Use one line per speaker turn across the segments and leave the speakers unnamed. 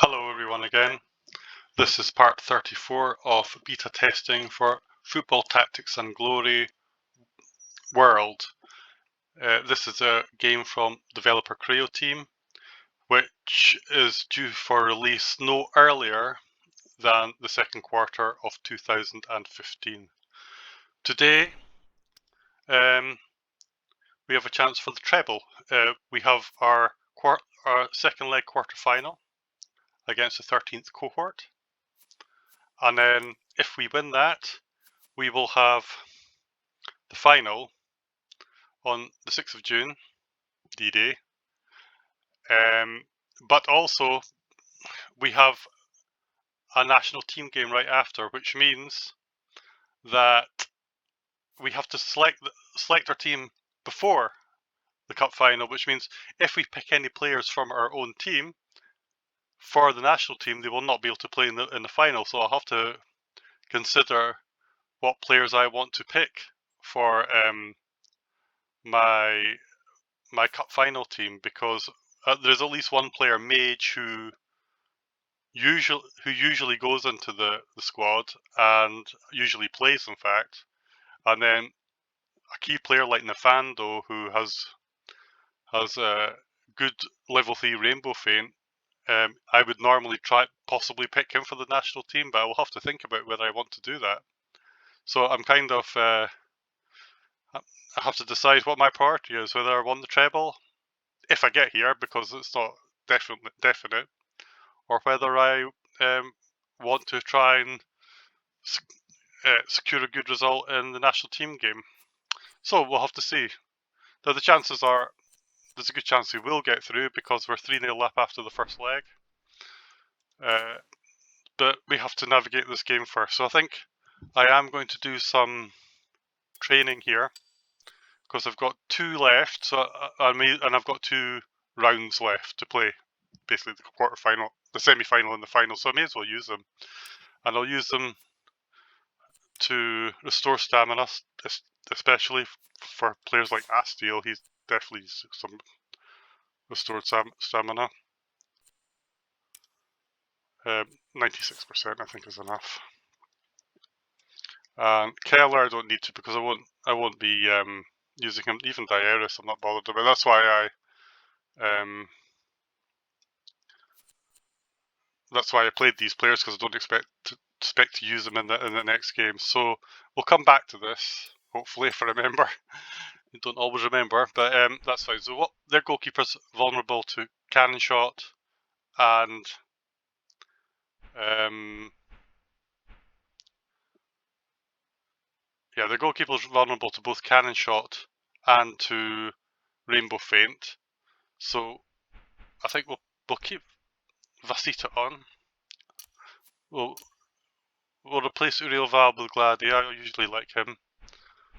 Hello everyone again. This is part 34 of beta testing for Football Tactics and Glory World. This is a game from developer Creoteam, which is due for release no earlier than the second quarter of 2015. Today, we have a chance for the treble. We have our second leg quarter-final against the 13th cohort. And then if we win that, we will have the final on the 6th of June, D-Day. But also, we have a national team game right after, which means that we have to select our team before the cup final, which means if we pick any players from our own team for the national team, they will not be able to play in the final. So I'll have to consider what players I want to pick for my cup final team, because there's at least one player, Mage, who usually goes into the squad and usually plays, in fact, and then a key player like Nefando, who has a good level 3 Rainbow Feint. I would normally possibly pick him for the national team, but I will have to think about whether I want to do that. So I'm kind of I have to decide what my priority is, whether I want the treble if I get here, because it's not definite, or whether I want to try and secure a good result in the national team game. So we'll have to see. Now the chances are, there's a good chance we will get through because we're 3-0 up after the first leg. But we have to navigate this game first. So I think I am going to do some training here, because I've got 2 left, so and I've got 2 rounds left to play, basically the quarter-final, the semi-final and the final, so I may as well use them. And I'll use them to restore stamina, especially for players like Astiel. He's definitely some restored stamina. 96% I think is enough. Keller I don't need to, because I won't be using him. Even Diaris I'm not bothered about. That's why I played these players, because I don't expect to use them in the next game. So we'll come back to this, hopefully, if I remember. I don't always remember, but that's fine. So what, their goalkeeper's vulnerable to cannon shot, and yeah, their goalkeeper's vulnerable to both cannon shot and to Rainbow Feint. So I think we'll keep Vasita on. We'll replace Uriel Val with Gladi. I usually like him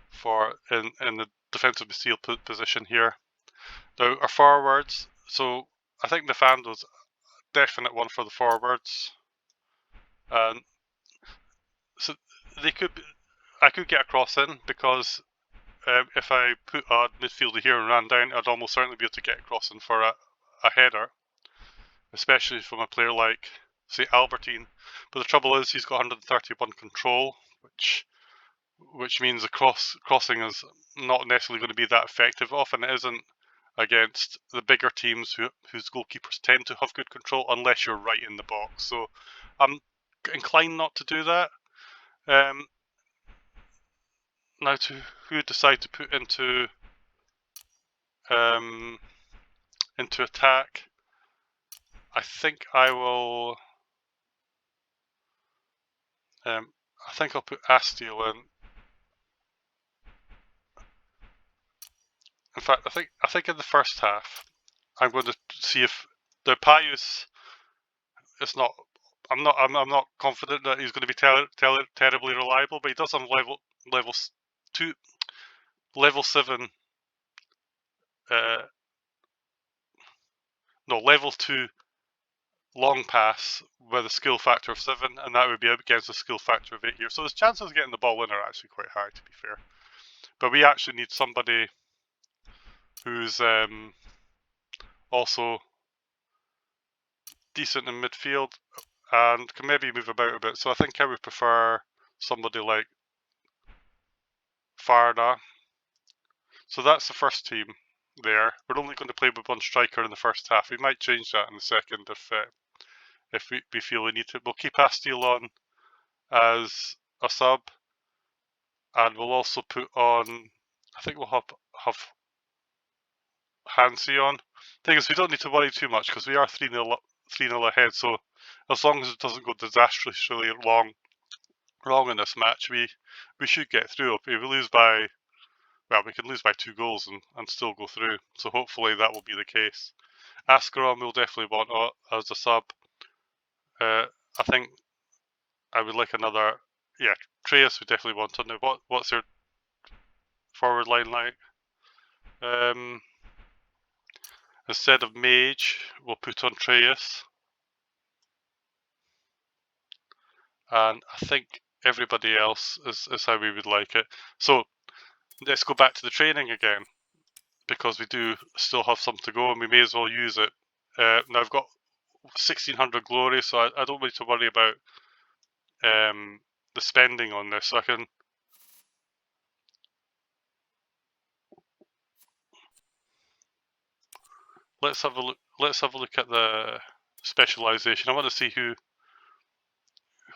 for in the defensive Bastille position here. Now our forwards, so I think Nefando's a definite one for the forwards. So I could get a cross in, because if I put a midfielder here and ran down, I'd almost certainly be able to get a cross in for a header, especially from a player like, say, Albertine. But the trouble is he's got 131 control, which means the crossing is not necessarily going to be that effective. Often it isn't against the bigger teams whose goalkeepers tend to have good control, unless you're right in the box. So I'm inclined not to do that. Now, to who decide to put into attack, I think I will. I think I'll put Astiel in. In fact, I think in the first half, I'm going to see if the Pius is not. I'm not confident that he's going to be terribly reliable, but he does have level 7. Level 2 long pass with a skill factor of 7, and that would be against a skill factor of 8 here. So his chances of getting the ball in are actually quite high, to be fair. But we actually need somebody who's also decent in midfield and can maybe move about a bit. So I think I would prefer somebody like Farna. So that's the first team there. We're only going to play with one striker in the first half. We might change that in the second if we feel we need to. We'll keep Asteel on as a sub, and we'll also put on, I think we'll have Hansi on. Thing is, we don't need to worry too much because we are 3-0 ahead, so as long as it doesn't go disastrously wrong in this match, we should get through. If we lose by, well, we can lose by 2 goals and still go through, so hopefully that will be the case. Ascaron we'll definitely want as a sub. I think I would like another, yeah, Treus we definitely want on there. What's their forward line like? Instead of Mage, we'll put on Treus. And I think everybody else is how we would like it. So let's go back to the training again, because we do still have some to go and we may as well use it. Now I've got 1600 glory, so I don't need to worry about the spending on this. So I can, let's have a look at the specialization. I want to see who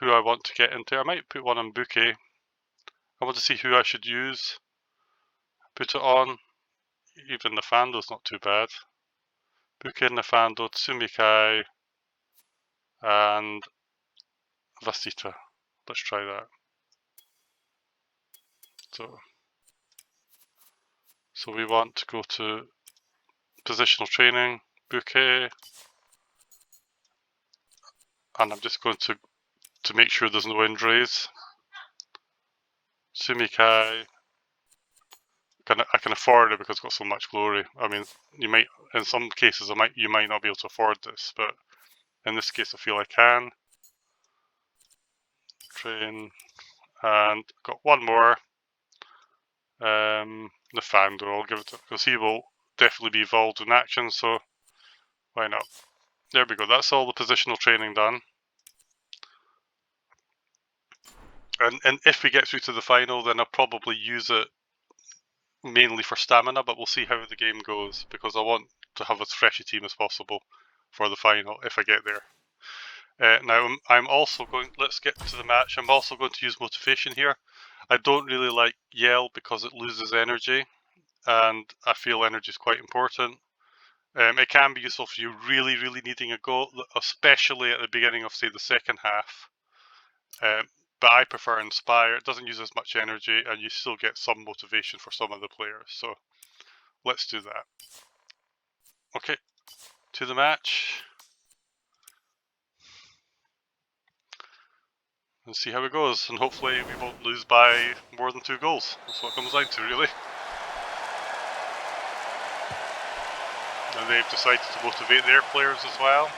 I want to get into. I might put one on Bouquet. I want to see who I should use. Put it on. Even Nafando's not too bad. Bouquet, Nafando, Tsumikai, and Vasita. Let's try that. So we want to go to positional training, Bouquet, and I'm just going to make sure there's no injuries. Tsumikai, I can afford it because it's got so much glory. I mean, you might, in some cases, you might not be able to afford this, but in this case, I feel I can. Train, and got one more. Nafando, I'll give it to, because he will definitely be involved in action, so why not? There we go, that's all the positional training done. And if we get through to the final, then I'll probably use it mainly for stamina, but we'll see how the game goes, because I want to have as fresh a team as possible for the final if I get there. Now, I'm also going, let's get to the match, I'm also going to use motivation here. I don't really like Yell because it loses energy, and I feel energy is quite important. It can be useful if you're really needing a goal, especially at the beginning of, say, the second half. But I prefer Inspire. It doesn't use as much energy, and you still get some motivation for some of the players. So let's do that. Okay, to the match. And see how it goes. And hopefully we won't lose by more than 2 goals. That's what it comes down to, really. And they've decided to motivate their players as well.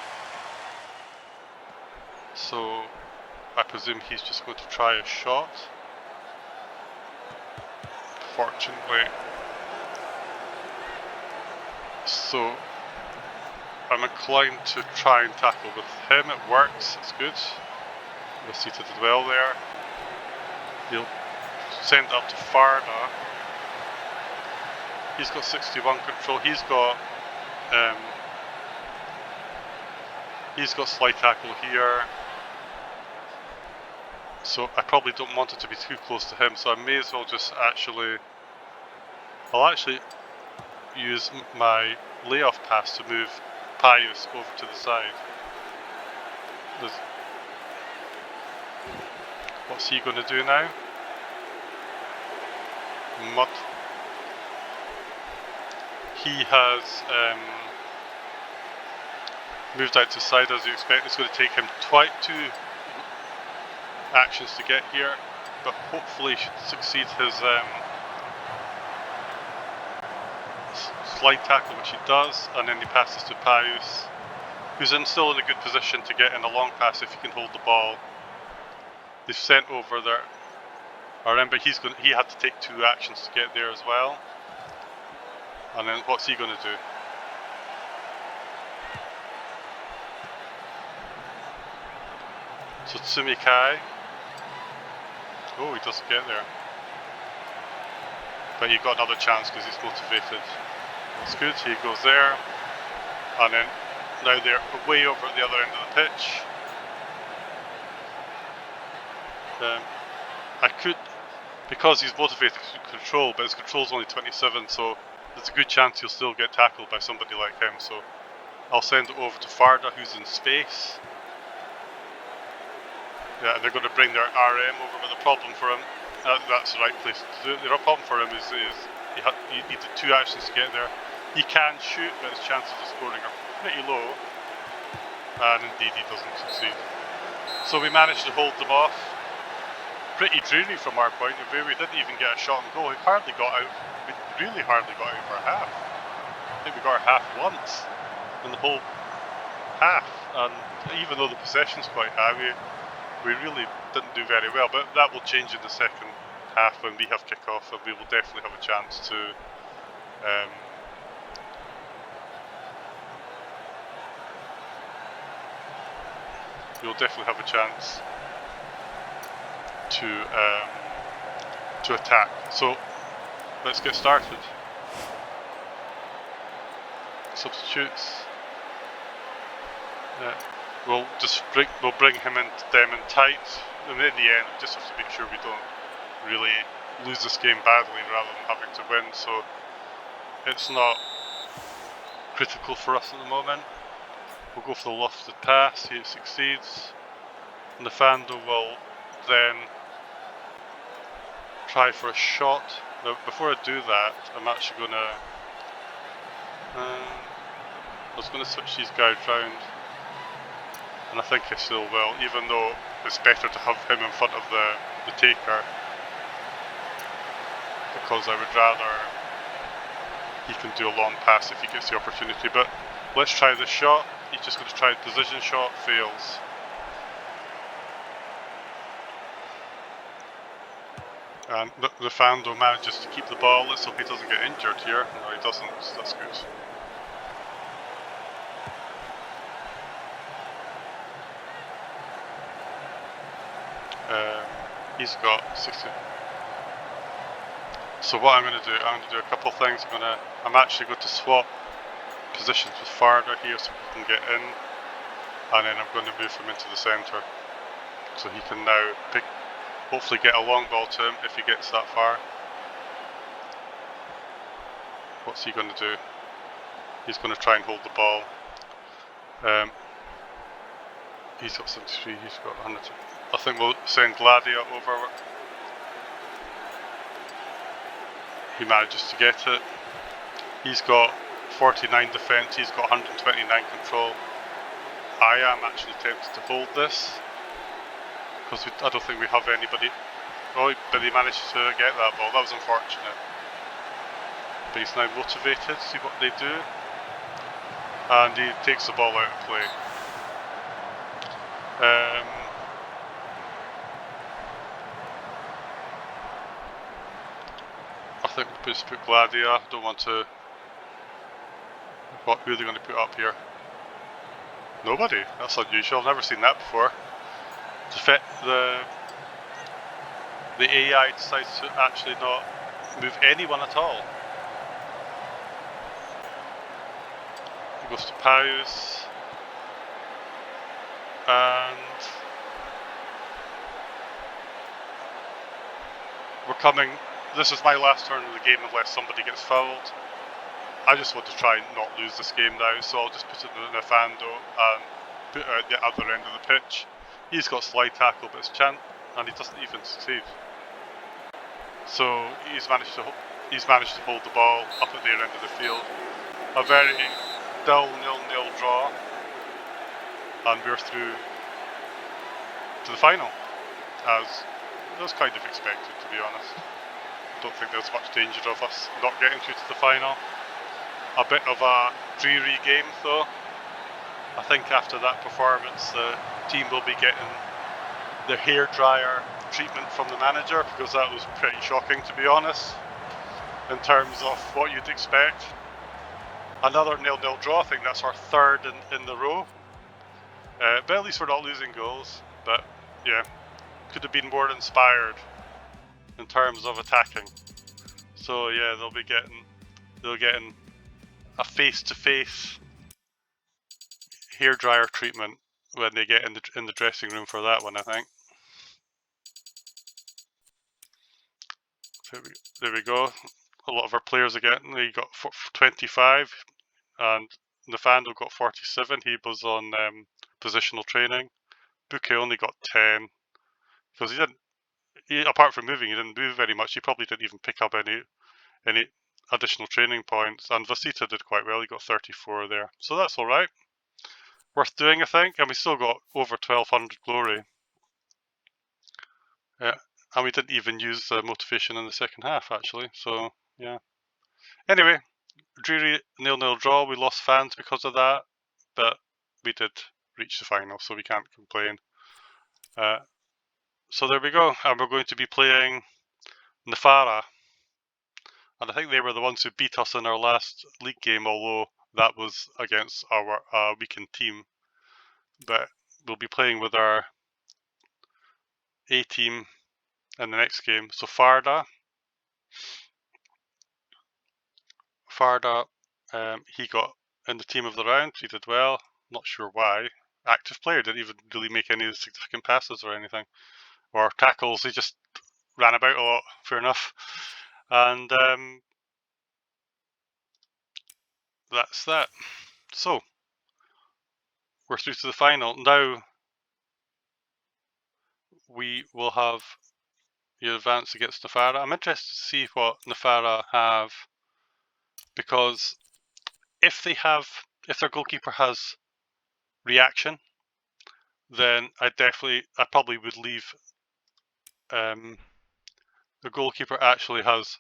So I presume he's just going to try a shot. Fortunately. So I'm inclined to try and tackle with him. It works, it's good. Vasita did well there. He'll send it up to Farna. He's got 61 control. He's got slide tackle here. So I probably don't want it to be too close to him, so I may as well just I'll actually use my layoff pass to move Pius over to the side. What's he going to do now? Mud. He has moved out to side as you expect. It's going to take him 2 actions to get here, but hopefully should succeed his slide tackle, which he does, and then he passes to Pius, who's still in a good position to get in a long pass if he can hold the ball. They've sent over there. I remember he had to take 2 actions to get there as well. And then what's he going to do? So Tsumi-Kai. Oh, he doesn't get there. But he got another chance because he's motivated. That's good, he goes there. And then now they're way over at the other end of the pitch. I could, because he's motivated to control, but his control's only 27, so there's a good chance he'll still get tackled by somebody like him. So I'll send it over to Farda, who's in space. Yeah, and they're going to bring their RM over, but the problem for him, that's the right place to do it. The problem for him is he needed 2 actions to get there. He can shoot, but his chances of scoring are pretty low. And indeed he doesn't succeed. So we managed to hold them off. Pretty dreary from our point of view. We didn't even get a shot on goal. We really hardly got out for a half. I think we got our half once in the whole half. And even though the possession's quite high, we really didn't do very well. But that will change in the second half when we have kick-off, and we will definitely have a chance to to attack. So let's get started. Substitutes. We'll bring him them in tight, and in the end, we just have to make sure we don't really lose this game badly rather than having to win. So it's not critical for us at the moment. We'll go for the lofted pass. He succeeds. Nefando will then try for a shot. Now, before I do that, I'm actually going to. I was going to switch these guys round, and I think I still will, even though it's better to have him in front of the taker, because I would rather he can do a long pass if he gets the opportunity. But let's try this shot. He's just going to try a precision shot, fails. And the Fando manages to keep the ball. Let's hope he doesn't get injured here. No, he doesn't. That's good. He's got 60. So what I'm going to do, a couple of things. I'm actually going to swap positions with Farda here so he can get in, and then I'm going to move him into the centre, so he can now hopefully get a long ball to him if he gets that far. What's he going to do? He's going to try and hold the ball. He's got 73, he's got 100. I think we'll send Gladia over. He manages to get it. He's got 49 defence, he's got 129 control. I am actually tempted to hold this, because I don't think we have anybody. Oh, but he managed to get that ball. That was unfortunate. But he's now motivated, see what they do. And he takes the ball out of play. I think we'll just put Gladia. Don't want to. Who are they going to put up here? Nobody. That's unusual. I've never seen that before. The AI decides to actually not move anyone at all. He goes to Paus. And we're coming. This is my last turn of the game unless somebody gets fouled. I just want to try and not lose this game now, so I'll just put it in Nefando and put it out the other end of the pitch. He's got slide tackle, but it's chance, and he doesn't even succeed. So he's managed to hold the ball up at the end of the field. A very dull 0-0 draw, and we're through to the final, as it was kind of expected, to be honest. I don't think there's much danger of us not getting through to the final. A bit of a dreary game though. I think after that performance the team will be getting their hairdryer treatment from the manager, because that was pretty shocking, to be honest, in terms of what you'd expect. Another 0-0 draw. I think that's our third in the row. But at least we're not losing goals. But yeah, could have been more inspired in terms of attacking. So yeah, they'll getting a face-to-face hairdryer treatment when they get in the dressing room for that one, I think. There we go. A lot of our players again. They got 25, and Nafando got 47. He was on positional training. Buke only got 10 because he didn't. Apart from moving, he didn't move very much. He probably didn't even pick up any additional training points. And Vasita did quite well. He got 34 there, so that's all right. Worth doing, I think. And we still got over 1200 glory. Yeah, and we didn't even use motivation in the second half, actually. So yeah. Anyway, dreary 0-0 draw. We lost fans because of that, but we did reach the final, so we can't complain. So there we go, and we're going to be playing Nefara, and I think they were the ones who beat us in our last league game, although that was against our weakened team. But we'll be playing with our A team in the next game. So Farda, he got in the team of the round. He did well. Not sure why. Active player, didn't even really make any significant passes or anything, or tackles. He just ran about a lot. Fair enough. And that's that. So we're through to the final. Now we will have the advance against Nefara. I'm interested to see what Nefara have, because if their goalkeeper has reaction, then I probably would leave. The goalkeeper actually has.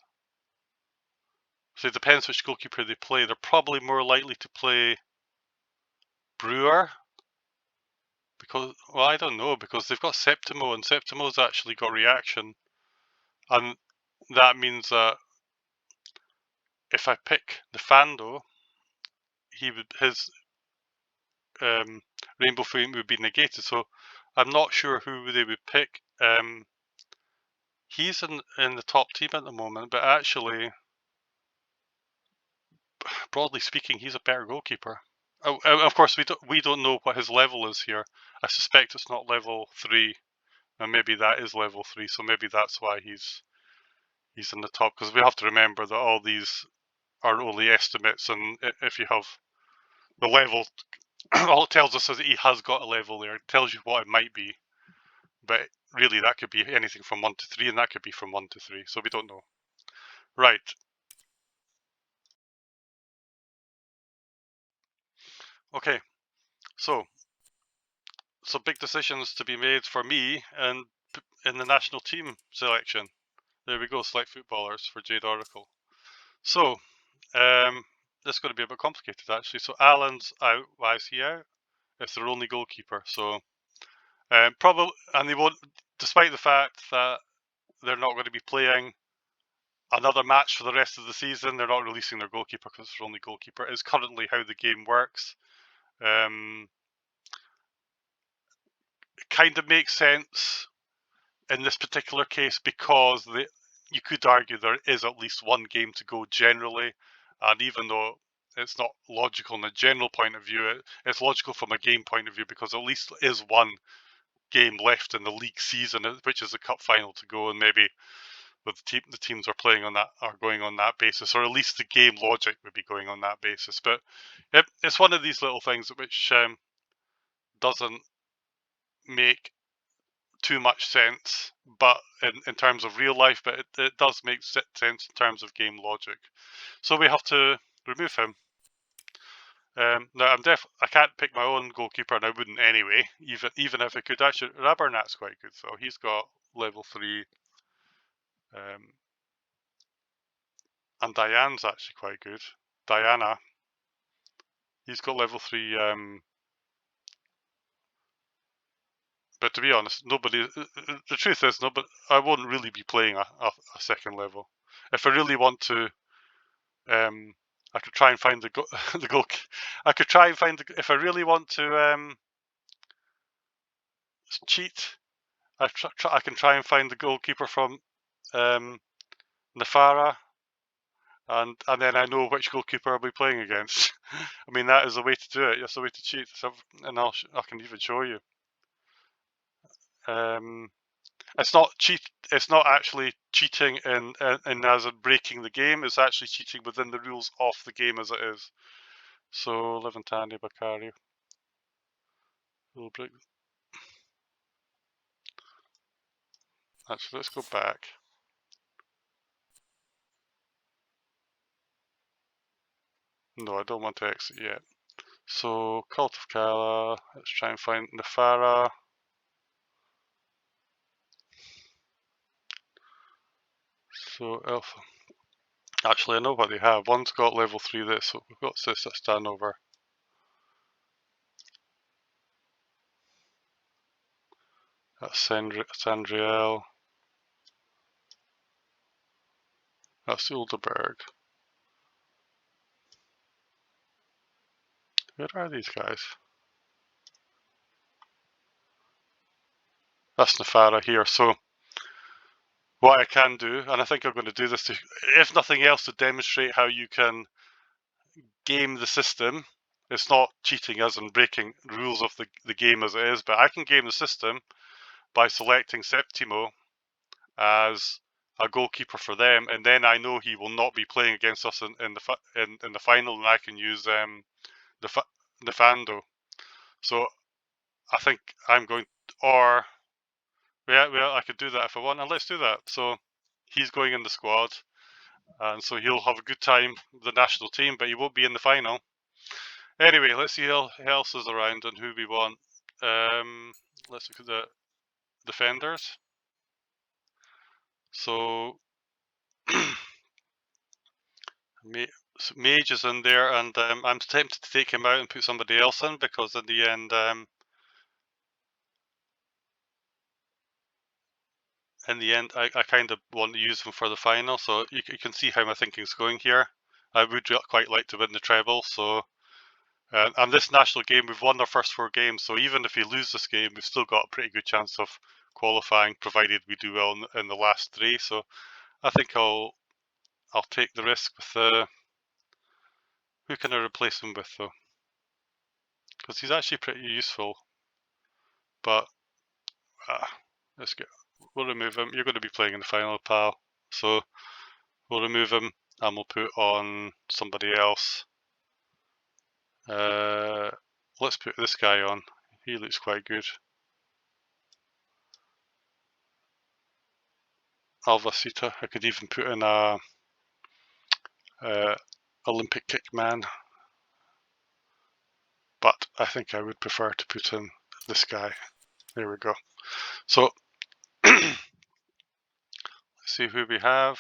So it depends which goalkeeper they play. They're probably more likely to play Brewer, because, well, I don't know, because they've got Septimo, and Septimo's actually got reaction, and that means that if I pick the Fando, his Rainbow Flame would be negated. So I'm not sure who they would pick. He's in the top team at the moment, but actually, broadly speaking, he's a better goalkeeper. Of course, we don't know what his level is here. I suspect it's not level 3, and maybe that is level 3. So maybe that's why he's in the top. Because we have to remember that all these are only estimates, and if you have the level, all it tells us is that he has got a level there. It tells you what it might be, but really that could be anything from 1 to 3, and that could be from 1 to 3. So we don't know. Right. Okay. So big decisions to be made for me and in the national team selection. There we go, select footballers for Jade Oracle. So, this is going to be a bit complicated actually. So Alan's out. Why is he out? It's their only goalkeeper. So, probably, and they won't, despite the fact that they're not going to be playing another match for the rest of the season, they're not releasing their goalkeeper because it's their only goalkeeper. It's currently how the game works. It kind of makes sense in this particular case because you could argue there is at least one game to go generally, and even though it's not logical in a general point of view, it's logical from a game point of view because at least is one game left in the league season, which is the cup final to go, and maybe with the teams are playing on that are going on that basis, or at least the game logic would be going on that basis. But it's one of these little things which doesn't make too much sense, but in terms of real life, but it does make sense in terms of game logic. So we have to remove him. Now I can't pick my own goalkeeper, and I wouldn't anyway. Even if I could, actually, Rabernat's quite good, so he's got level 3. And Diane's actually quite good. Diana, he's got level 3. But to be honest, nobody. The truth is, I wouldn't really be playing a second level. If I really want to, I could try and find the goal. I could try and find if I really want to cheat. I can try and find the goalkeeper from Nefara, and then I know which goalkeeper I'll be playing against. I mean, that is the way to do it. That's the way to cheat. So, and I can even show you. It's not cheat. It's not actually cheating in as in breaking the game. It's actually cheating within the rules of the game as it is. So Levantani Bakari will break. Actually, let's go back. No, I don't want to exit yet. So Cult of Kala. Let's try and find Nefara. So Alpha. Actually, I know what they have. One's got level 3 this, so we've got this Stanover. That's Sandriel. That's Ulderberg. Where are these guys? That's Nefara here. So what I can do, and I think I'm going to do this, if nothing else, to demonstrate how you can game the system. It's not cheating as in breaking rules of the game as it is, but I can game the system by selecting Septimo as a goalkeeper for them, and then I know he will not be playing against us in the final, and I can use the Fando. So I think I'm going, or well, I could do that if I want, and let's do that. So he's going in the squad, and so he'll have a good time with the national team, but he won't be in the final. Anyway, let's see who else is around and who we want. Let's look at the defenders. So Mage is in there, and I'm tempted to take him out and put somebody else in, because in the end, I kind of want to use him for the final. So you can see how my thinking's going here. I would quite like to win the treble. So and this national game, we've won our first 4 games. So even if we lose this game, we've still got a pretty good chance of qualifying, provided we do well in the last 3. So I think I'll take the risk with the. Who can I replace him with though? Because he's actually pretty useful. But let's go. We'll remove him. You're going to be playing in the final, pal. So we'll remove him and we'll put on somebody else. Let's put this guy on. He looks quite good. Alvacita. I could even put in a Olympic kick man, but I think I would prefer to put in this guy. There we go. So let's see who we have.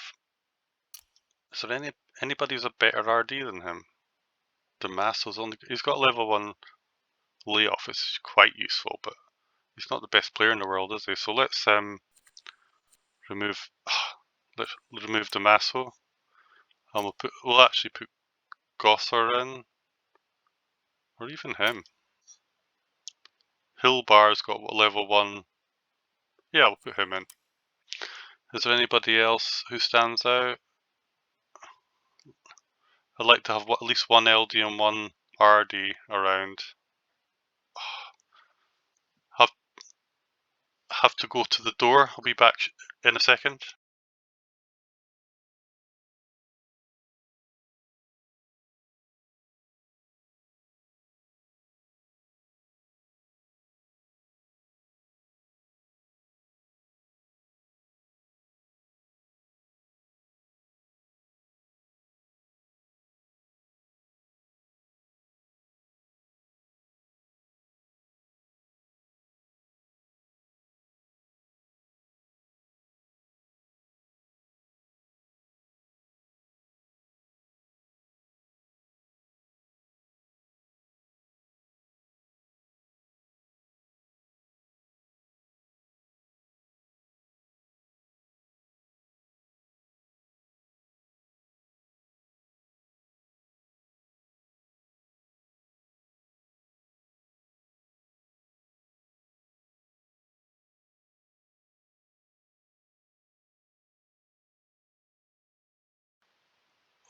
Is there anybody who's a better RD than him? Damasco's only. He's got level 1 layoff. It's quite useful, but he's not the best player in the world, is he? So let's remove. Let's remove Damaso, and we'll actually put Gosser in, or even him. Hillbar's got level 1. Yeah, we'll put him in. Is there anybody else who stands out? I'd like to have at least 1 LD and 1 RD around. Have to go to the door. I'll be back in a second.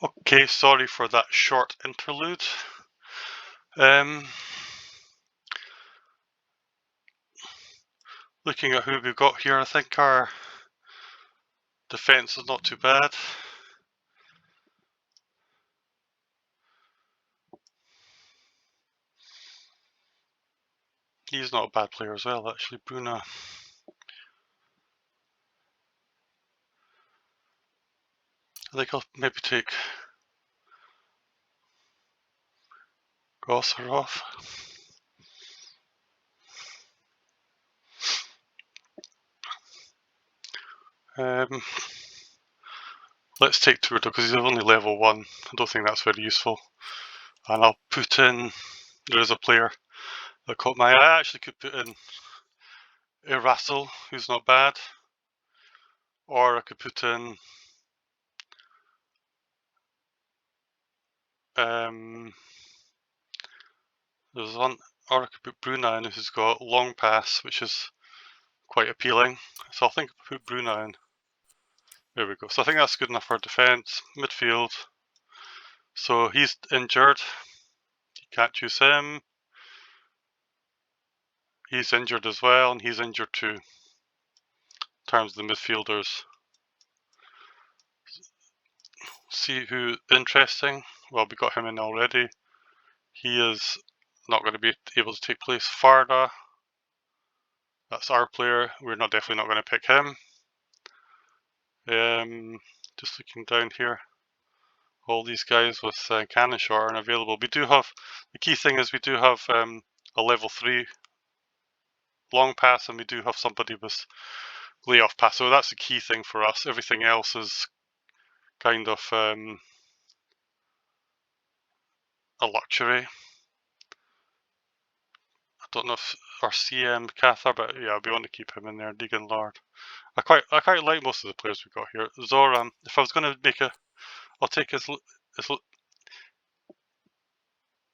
Okay, sorry for that short interlude. Looking at who we've got here, I think our defence is not too bad. He's not a bad player as well, actually, Bruna. I think I'll maybe take Grosser off. Let's take Turdo because he's only level 1. I don't think that's very useful. And I'll put in, there is a player that caught my eye. I actually could put in Russell, who's not bad. Or I could put in there's one, or I could put Bruna in who's got long pass, which is quite appealing. So I think I'll put Bruna in. There we go. So I think that's good enough for defence. Midfield. So he's injured. You can't choose him. He's injured as well, and he's injured too. In terms of the midfielders. See who interesting. Well, we got him in already. He is not going to be able to take place. Farda. That's our player. We're definitely not going to pick him. Just looking down here. All these guys with cannon shot aren't available. We do have, the key thing is we do have a level 3 long pass, and we do have somebody with layoff pass. So that's the key thing for us. Everything else is kind of a luxury. I don't know if our CM Cathar, but yeah, we want to keep him in there. Deegan Lord. I quite like most of the players we've got here. Zoran. If I was going to make I'll take his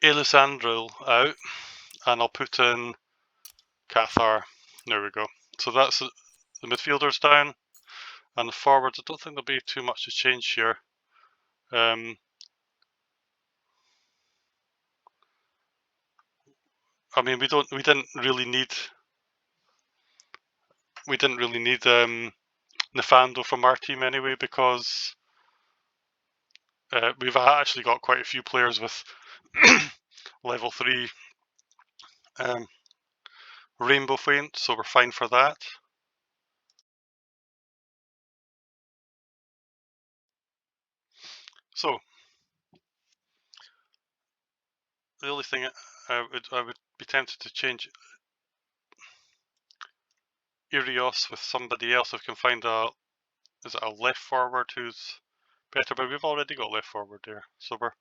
Elisandro out, and I'll put in Cathar. There we go. So that's the midfielders down, and the forwards. I don't think there'll be too much to change here. I mean, we didn't really need Nefando from our team anyway, because we've actually got quite a few players with level 3 rainbow feint, so we're fine for that. So the only thing I would be tempted to change Irios with somebody else if we can find a left forward who's better, but we've already got left forward there, so we're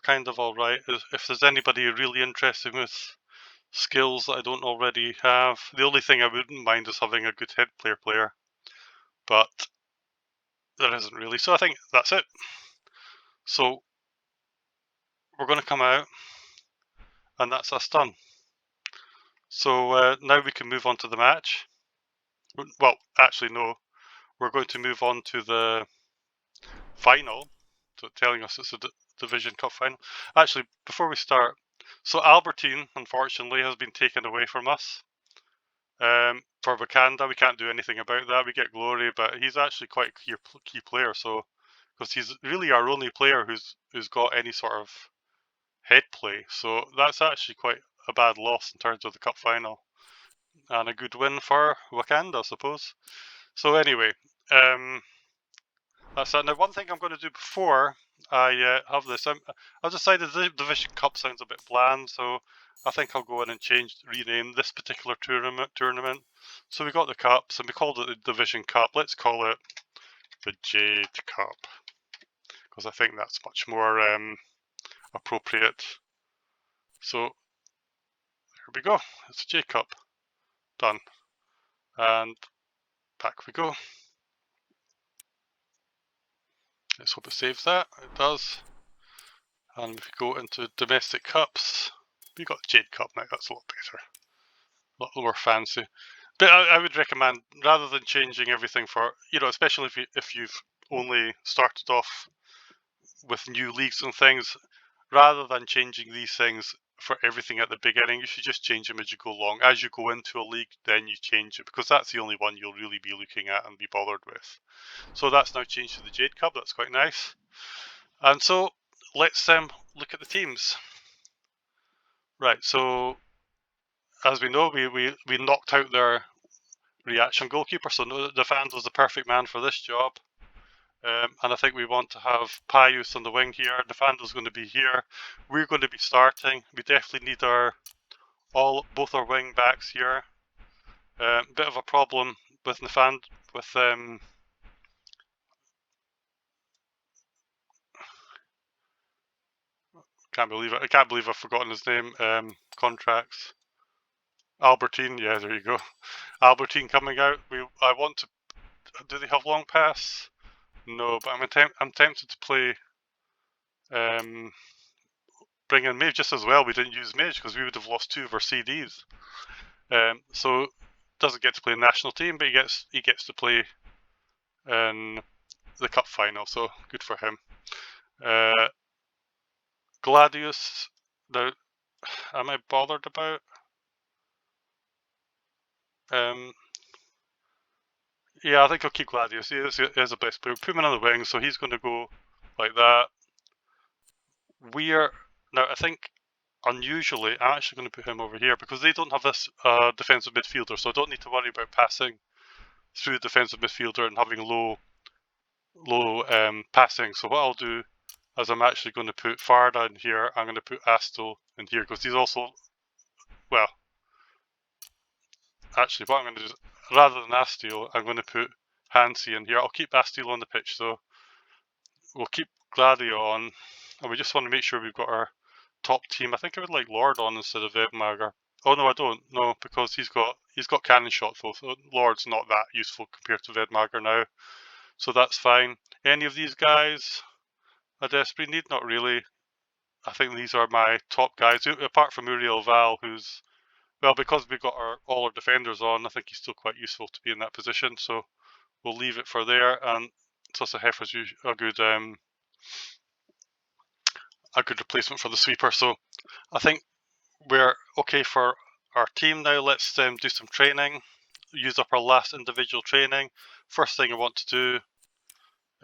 kind of all right. If there's anybody really interesting with skills that I don't already have, the only thing I wouldn't mind is having a good head player, but there isn't really. So I think that's it. So we're going to come out, and that's us done. So now we can move on to the match. Well, actually, no. We're going to move on to the final. So telling us it's a Division Cup final. Actually, before we start, so Albertine, unfortunately, has been taken away from us. For Wakanda, we can't do anything about that. We get glory, but he's actually quite a key player. So, because he's really our only player who's got any sort of head play. So that's actually quite a bad loss in terms of the cup final, and a good win for Wakanda, I suppose. So anyway, that's that. Now, one thing I'm going to do before I have this, I've decided the Division Cup sounds a bit bland, so I think I'll go in and rename this particular tournament. So we got the cups, and we called it the Division Cup. Let's call it the Jade Cup, because I think that's much more appropriate. So here we go. It's a Jade Cup. Done. And back we go. Let's hope it saves that. It does. And if we go into domestic cups, we got Jade Cup now. That's a lot better, a lot more fancy. But I would recommend, rather than changing everything for, especially if you've only started off with new leagues and things, rather than changing these things for everything at the beginning, you should just change them as you go along. As you go into a league, then you change it, because that's the only one you'll really be looking at and be bothered with. So that's now changed to the Jade Cup. That's quite nice. And so let's look at the teams. Right, so as we know, we knocked out their reaction goalkeeper, so Defand was the perfect man for this job. And I think we want to have Pius on the wing here. Defando's going to be here. We're going to be starting. We definitely need both our wing backs here. Bit of a problem with Defand with can't believe it. I can't believe I've forgotten his name. Contracts. Albertine. Yeah, there you go. Albertine coming out. I want to. Do they have long pass? No, but I'm tempted to play. Bring in Mage just as well. We didn't use Mage because we would have lost 2 of our CDs. So doesn't get to play in the national team, but he gets to play in the cup final. So good for him. Gladius. Now, am I bothered about? Yeah, I think I'll keep Gladius. He is the best player. Put him on the wing, so he's going to go like that. Now, I think unusually, I'm actually going to put him over here because they don't have this defensive midfielder, so I don't need to worry about passing through the defensive midfielder and having low passing. So what I'll do is I'm actually going to put Farda in here. I'm going to put Astel in here because he's also, well, actually what I'm going to do is, rather than Astel, I'm going to put Hansi in here. I'll keep Astel on the pitch, so we'll keep Gladio on, and we just want to make sure we've got our top team. I think I would like Lord on instead of Edmager. Oh no, I don't. No, because he's got cannon shot though, so Lord's not that useful compared to Vedmager now. So that's fine. Any of these guys I desperately need? Not really. I think these are my top guys, apart from Uriel Val, who's, well, because we've got all our defenders on, I think he's still quite useful to be in that position, so we'll leave it for there. And Sosa Heifer's a good replacement for the sweeper. So I think we're okay for our team now. Let's do some training, use up our last individual training. First thing I want to do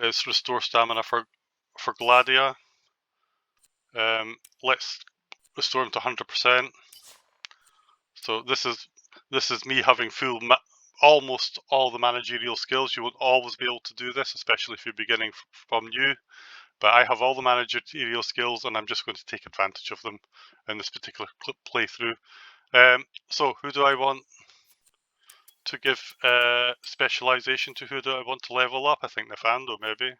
is restore stamina for Gladia. Let's restore him to 100%. So this is me having almost all the managerial skills. You won't always be able to do this, especially if you're beginning from new. But I have all the managerial skills, and I'm just going to take advantage of them in this particular playthrough. So who do I want to give specialization to? Who do I want to level up? I think Nefando, maybe.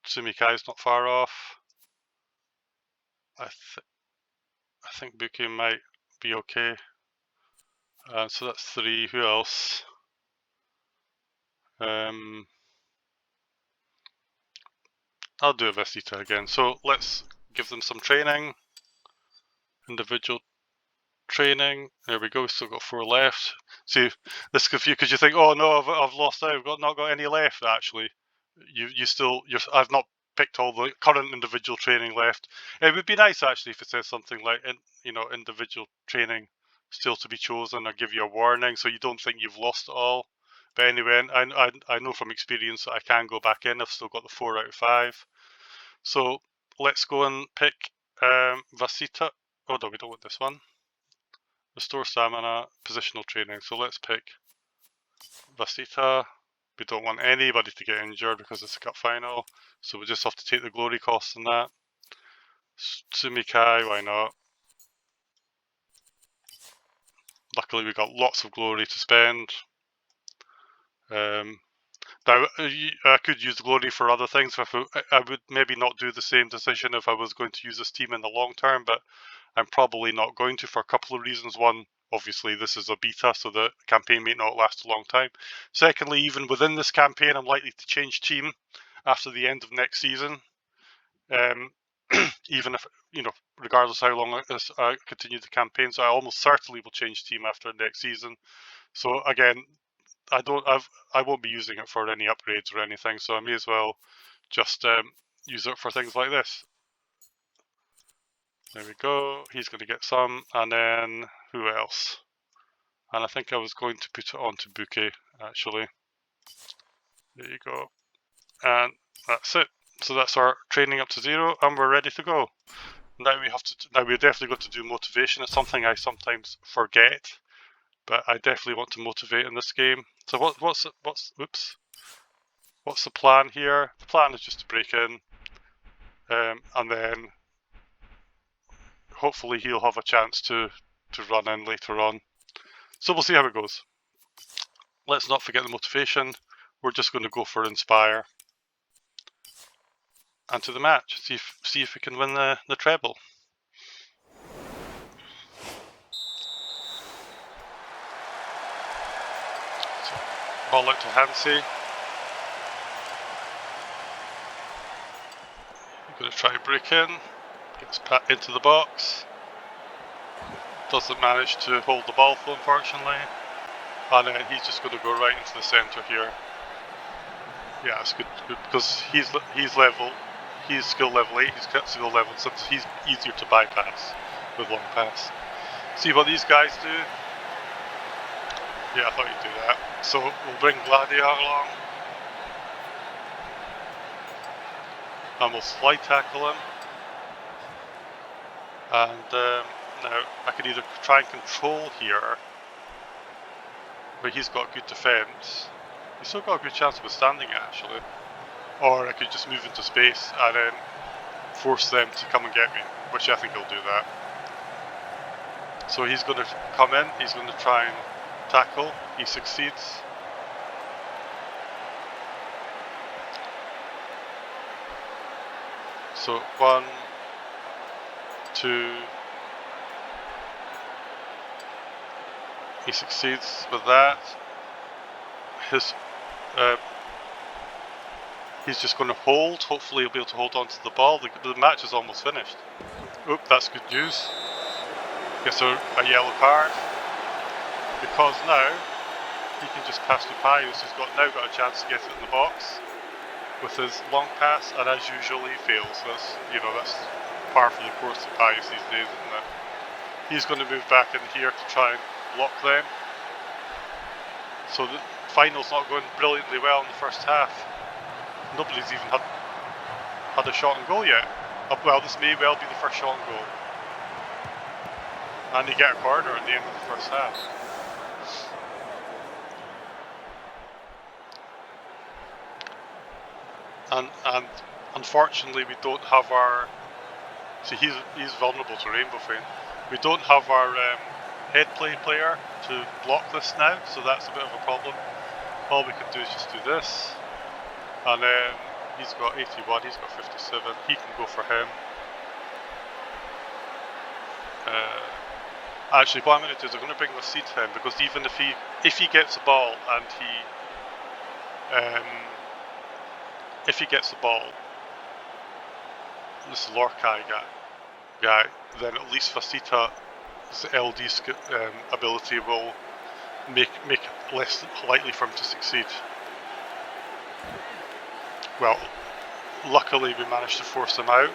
Sumikai's not far off. I think Buki might be okay. So that's 3. Who else? I'll do a Vestita again. So let's give them some training. Individual training. There we go. We've still got 4 left. See, this is confusing because you think, oh no, I've lost out. I've not got any left. Actually, I've not picked all the current individual training left. It would be nice actually if it says something like, individual training still to be chosen, or give you a warning so you don't think you've lost it all. But anyway, I know from experience that I can go back in. I've still got the 4 out of 5. So let's go and pick Vasita. Oh no, we don't want this one. Restore stamina, positional training. So let's pick Vasita. We don't want anybody to get injured because it's a cup final. So we just have to take the glory costs on that. Sumikai, why not? Luckily we got lots of glory to spend. Now, I could use glory for other things. I would maybe not do the same decision if I was going to use this team in the long term, but I'm probably not going to for a couple of reasons. One, obviously this is a beta, so the campaign may not last a long time. Secondly, even within this campaign, I'm likely to change team after the end of next season. Even if, regardless how long I continue the campaign, so I almost certainly will change team after next season. So again, I won't be using it for any upgrades or anything, so I may as well just use it for things like this. There we go. He's going to get some, and then who else? And I think I was going to put it onto Bouquet, actually. There you go. And that's it. So that's our training up to 0, and we're ready to go. Now we're definitely going to do motivation. It's something I sometimes forget, but I definitely want to motivate in this game. So what's the plan here? The plan is just to break in, and then hopefully he'll have a chance to run in later on. So we'll see how it goes. Let's not forget the motivation. We're just going to go for inspire. And to the match. See if we can win the treble. So, ball out to Hansi. Going to try break in. Gets into the box. Doesn't manage to hold the ball, unfortunately. And then he's just going to go right into the centre here. Yeah, it's good because he's level. He's skill level 8. He's skill level 6. He's easier to bypass with long pass. See what these guys do. Yeah, I thought you'd do that. So we'll bring Gladia along. And we'll slide tackle him. And now I can either try and control here, but he's got good defence. He's still got a good chance of withstanding it, actually. Or I could just move into space and then force them to come and get me, which I think he'll do that. So he's going to come in, he's going to try and tackle, he succeeds. So 1, 2, he succeeds with that. He's just going to hold, hopefully he'll be able to hold on to the ball. The match is almost finished. Oop, that's good news. Gets a yellow card. Because now, he can just pass to Pius, who's now got a chance to get it in the box with his long pass, and as usual he fails. That's par for the course of Pius these days, isn't it? He's going to move back in here to try and block them. So the final's not going brilliantly well in the first half. Nobody's even had a shot on goal yet. Well, this may well be the first shot on goal. And they get a corner at the end of the first half. And unfortunately we don't have our... See, he's vulnerable to Rainbow Feint. We don't have our head play player to block this now, so that's a bit of a problem. All we can do is just do this. And then he's got 81, he's got 57, he can go for him. Actually, what I'm going to do is I'm going to bring the seed to him, because even if he gets the ball and if he gets the ball, this Lorkai guy, then at least Facita's LD ability will make it less likely for him to succeed. Well, luckily we managed to force him out,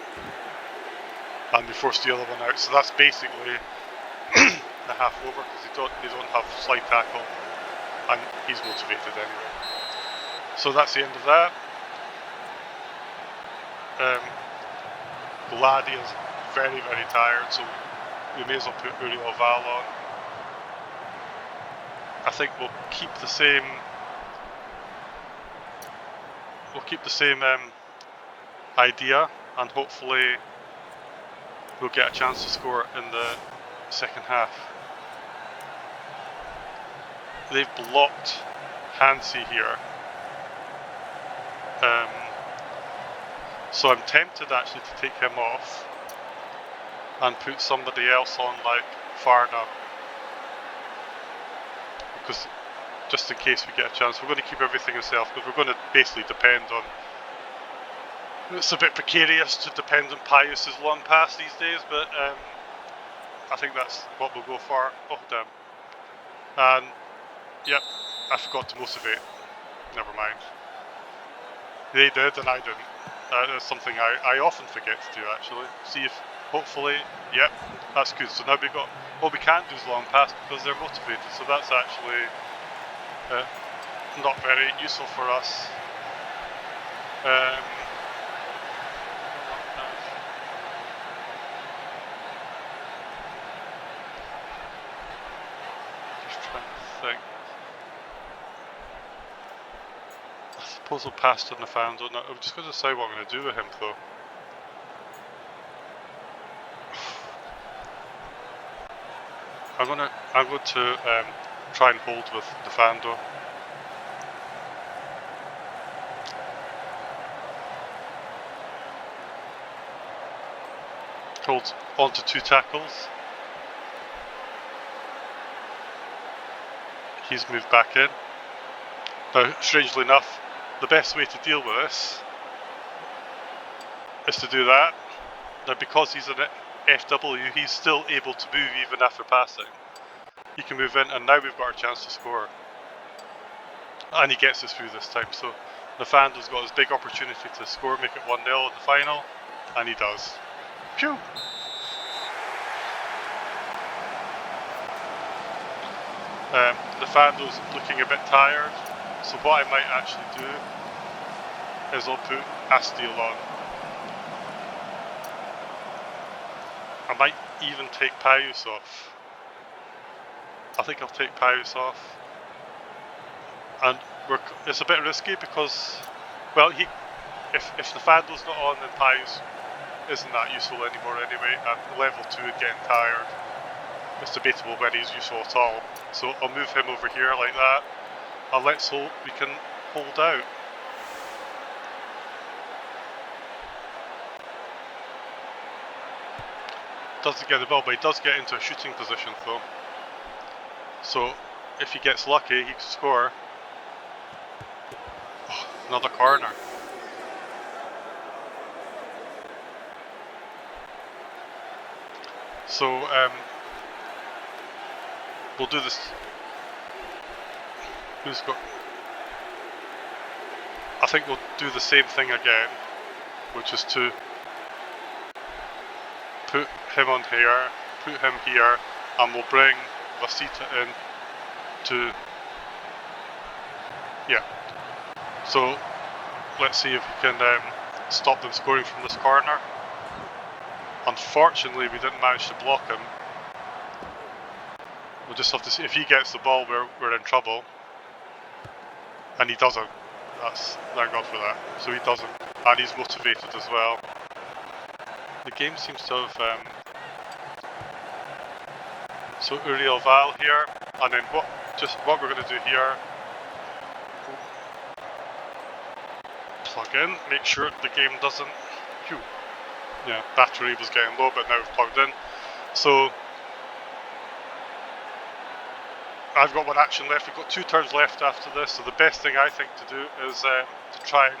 and we forced the other one out. So that's basically the half over, because they don't have slide tackle, and he's motivated anyway. So that's the end of that. Gladia's very, very tired, so we may as well put Uriel Val on. I think we'll keep the same. We'll keep the same idea, and hopefully we'll get a chance to score in the second half. They've blocked Hansi here. So I'm tempted actually to take him off and put somebody else on, like Farna, because just in case we get a chance, we're going to keep everything ourselves, because we're going to basically depend on... It's a bit precarious to depend on Pius's long pass these days, but I think that's what we'll go for. Oh damn. And yep, I forgot to motivate. Never mind. They did and I didn't. That's something I often forget to do, actually. See if, hopefully, yep, that's good. So now we got, what we can't do is long pass because they're motivated, so that's actually not very useful for us. Just trying to think. I suppose I'll pass to Nafando. No, I'm just going to decide what I'm going to do with him, though. I'm going to try and hold with Nafando. Hold on to 2 tackles. He's moved back in. Now, strangely enough, the best way to deal with this is to do that. Now, because he's an FW, he's still able to move even after passing. He can move in, and now we've got our chance to score. And he gets us through this time, so Nafando's got his big opportunity to score, make it 1-0 in the final, and he does. Phew! Nafando's looking a bit tired, so what I might actually do is I'll put Astiel on. I might even take Pius off. I think I'll take Pius off. And it's a bit risky because, well, if Nafando's not on, then Pius isn't that useful anymore anyway, and level 2 and getting tired, it's debatable whether he's useful at all. So I'll move him over here like that, and let's hope we can hold out. Doesn't get the ball, but he does get into a shooting position though. So if he gets lucky, he can score. Oh, another corner. So we'll do this. Who's got? I think we'll do the same thing again, which is to put him on here, put him here, and we'll bring Vasita in to, yeah. So let's see if we can stop them scoring from this corner. Unfortunately, we didn't manage to block him. We'll just have to see if he gets the ball. We're in trouble, and he doesn't. Thank God for that. So he doesn't, and he's motivated as well. The game seems to have. So Uriel Val here, and then what we're going to do here. Plug in, make sure the game doesn't. Phew. Yeah, battery was getting low, but now we've plugged in. So I've got 1 action left. We've got 2 turns left after this. So the best thing I think to do is to try and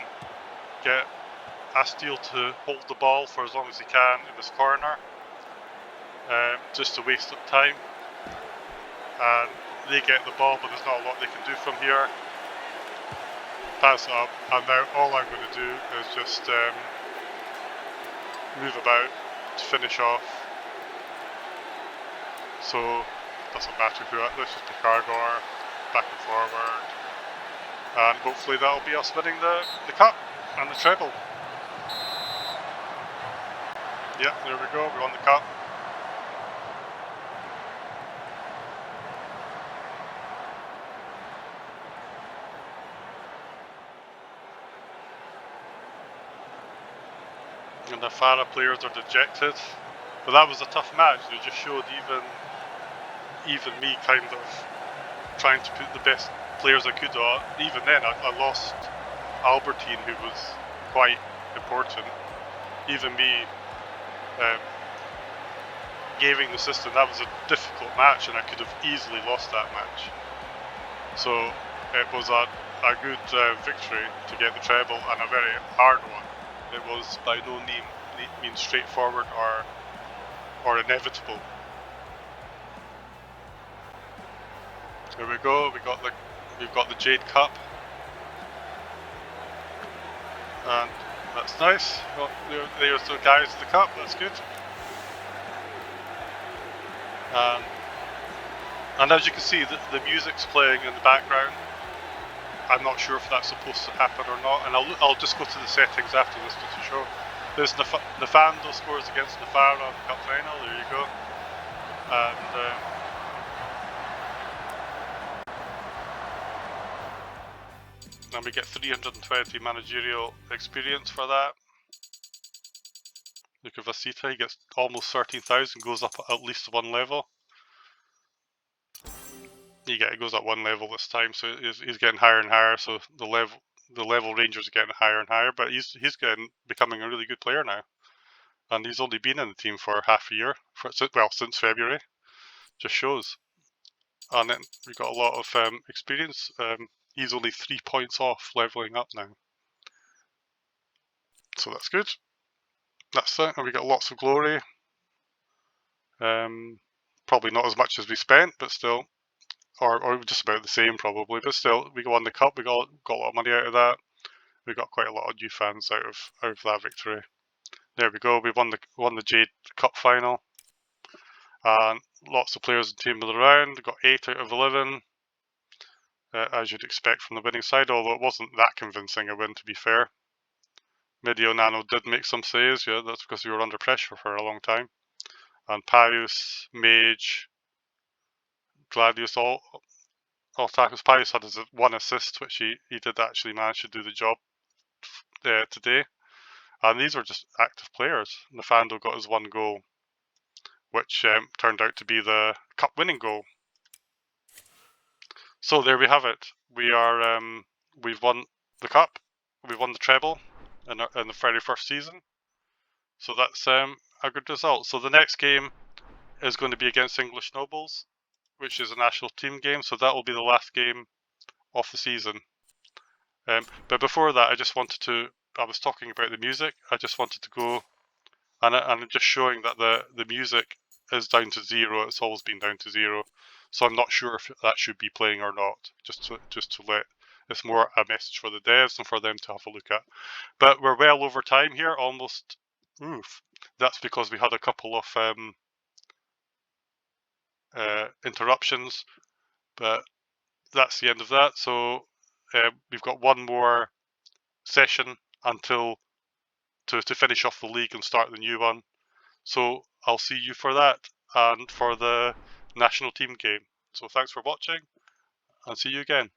get Astiel to hold the ball for as long as he can in this corner, just to waste up time. And they get the ball, but there's not a lot they can do from here. Pass it up, and now all I'm going to do is just move about to finish off. So it doesn't matter who. Let's just pick Argor, back and forward, and hopefully that'll be us winning the cup and the treble. Yeah, there we go. We won the cup. And the Farah players are dejected. But that was a tough match. It just showed even me kind of trying to put the best players I could on. Even then, I lost Albertine, who was quite important. Even me giving the system, that was a difficult match, and I could have easily lost that match. So it was a good victory to get the treble, and a very hard one. It was by no means straightforward or inevitable. Here we go. We've got the Jade Cup, and That's nice. Well, there's the guys in the cup. That's good. And as you can see, the music's playing in the background. I'm not sure if that's supposed to happen or not, and I'll just go to the settings after this just to show. There's Nefando scores against Navarra on the cup final. There you go. And we get 320 managerial experience for that. Look at Vasita, he gets almost 13,000, goes up at least one level. He goes up one level this time, so he's getting higher and higher. So the level rangers are getting higher and higher, but he's becoming a really good player now, and he's only been in the team for half a year, since February. Just shows. And then we've got a lot of experience. He's only 3 points off leveling up now, so that's good. That's it, and we got lots of glory. Probably not as much as we spent, but still, or just about the same probably. But still, we won the cup. We got a lot of money out of that. We got quite a lot of new fans out of that victory. There we go. We won the Jade Cup final, and lots of players in team of the round. Got 8 out of 11, as you'd expect from the winning side. Although it wasn't that convincing a win, to be fair. Medio Nano did make some saves. Yeah, that's because we were under pressure for a long time. And Parius, Mage, Gladius, all tackles. Parius had his 1 assist, which he did actually manage to do the job today. And these were just active players. Nefando got his 1 goal, which turned out to be the cup winning goal. So there we have it. We've won the cup. We've won the treble in the very first season. So that's a good result. So the next game is going to be against English Nobles, which is a national team game. So that will be the last game of the season. But before that, I was talking about the music. I just wanted to go, and I'm just showing that the music is down to 0. It's always been down to 0. So I'm not sure if that should be playing or not. Just to let, it's more a message for the devs and for them to have a look at. But we're well over time here, almost. Oof. That's because we had a couple of interruptions, but that's the end of that. So we've got one more session until to finish off the league and start the new one. So I'll see you for that and for the national team game. So thanks for watching, and see you again.